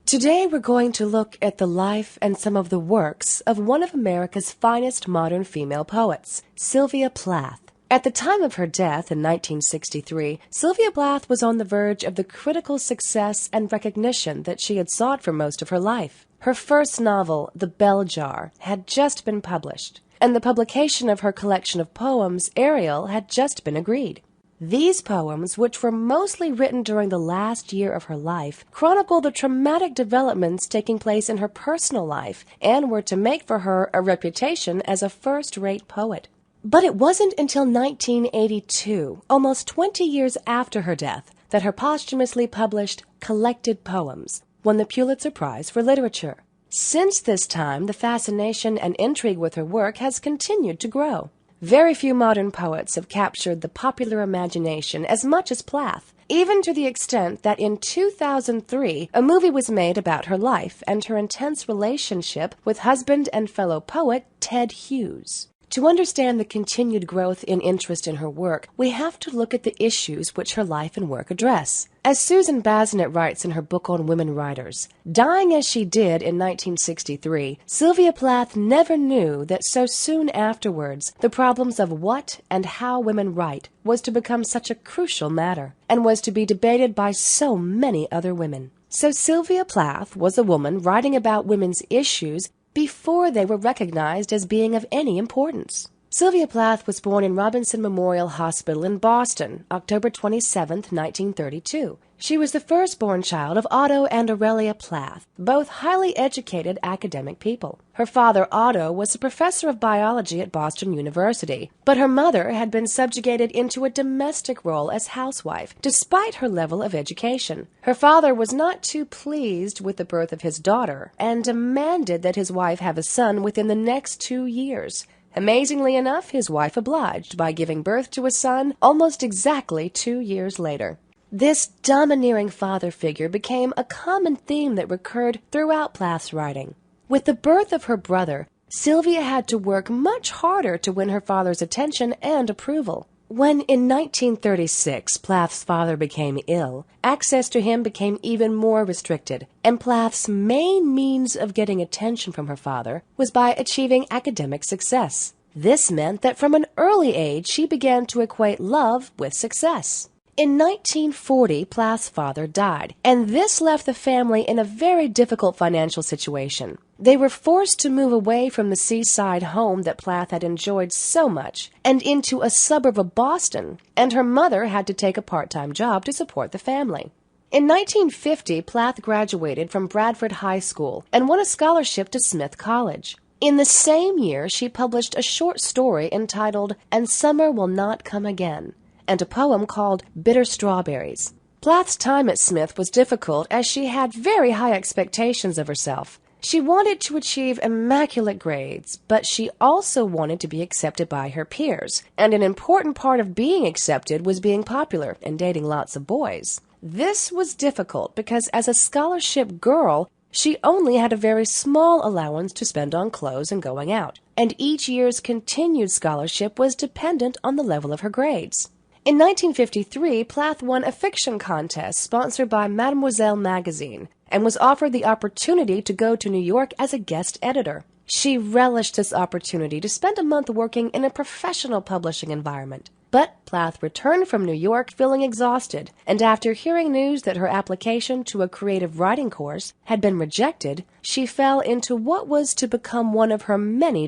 Today we're going to look at the life and some of the works of one of America's finest modern female poets, Sylvia Plath. At the time of her death in 1963, Sylvia Plath was on the verge of the critical success and recognition that she had sought for most of her life. Her first novel, The Bell Jar, had just been published, and the publication of her collection of poems, Ariel, had just been agreed. These poems, which were mostly written during the last year of her life, chronicle the traumatic developments taking place in her personal life and were to make for her a reputation as a first-rate poet. But it wasn't until 1982, almost 20 years after her death, that her posthumously published Collected Poems won the Pulitzer Prize for Literature. Since this time, the fascination and intrigue with her work has continued to grow. Very few modern poets have captured the popular imagination as much as Plath, even to the extent that in 2003, a movie was made about her life and her intense relationship with husband and fellow poet Ted Hughes. To understand the continued growth in interest in her work, we have to look at the issues which her life and work address. As Susan Bassnett writes in her book on women writers, dying as she did in 1963, Sylvia Plath never knew that so soon afterwards the problems of what and how women write was to become such a crucial matter, and was to be debated by so many other women. So Sylvia Plath was a woman writing about women's issues before they were recognized as being of any importance. Sylvia Plath was born in Robinson Memorial Hospital in Boston, October 27, 1932. She was the firstborn child of Otto and Aurelia Plath, both highly educated academic people. Her father, Otto, was a professor of biology at Boston University, but her mother had been subjugated into a domestic role as housewife, despite her level of education. Her father was not too pleased with the birth of his daughter, and demanded that his wife have a son within the next 2 years. Amazingly enough, his wife obliged by giving birth to a son almost exactly 2 years later. This domineering father figure became a common theme that recurred throughout Plath's writing. With the birth of her brother, Sylvia had to work much harder to win her father's attention and approval. When in 1936 Plath's father became ill, access to him became even more restricted, and Plath's main means of getting attention from her father was by achieving academic success. This meant that from an early age she began to equate love with success. In 1940, Plath's father died, and this left the family in a very difficult financial situation. They were forced to move away from the seaside home that Plath had enjoyed so much and into a suburb of Boston, and her mother had to take a part-time job to support the family. In 1950, Plath graduated from Bradford High School and won a scholarship to Smith College. In the same year, she published a short story entitled "And Summer Will Not Come Again," and a poem called Bitter Strawberries. Plath's time at Smith was difficult as she had very high expectations of herself. She wanted to achieve immaculate grades, but she also wanted to be accepted by her peers, and an important part of being accepted was being popular and dating lots of boys. This was difficult because as a scholarship girl, she only had a very small allowance to spend on clothes and going out, and each year's continued scholarship was dependent on the level of her grades. In 1953, Plath won a fiction contest sponsored by Mademoiselle magazine and was offered the opportunity to go to New York as a guest editor. She relished this opportunity to spend a month working in a professional publishing environment. But Plath returned from New York feeling exhausted, and after hearing news that her application to a creative writing course had been rejected, she fell into what was to become one of her many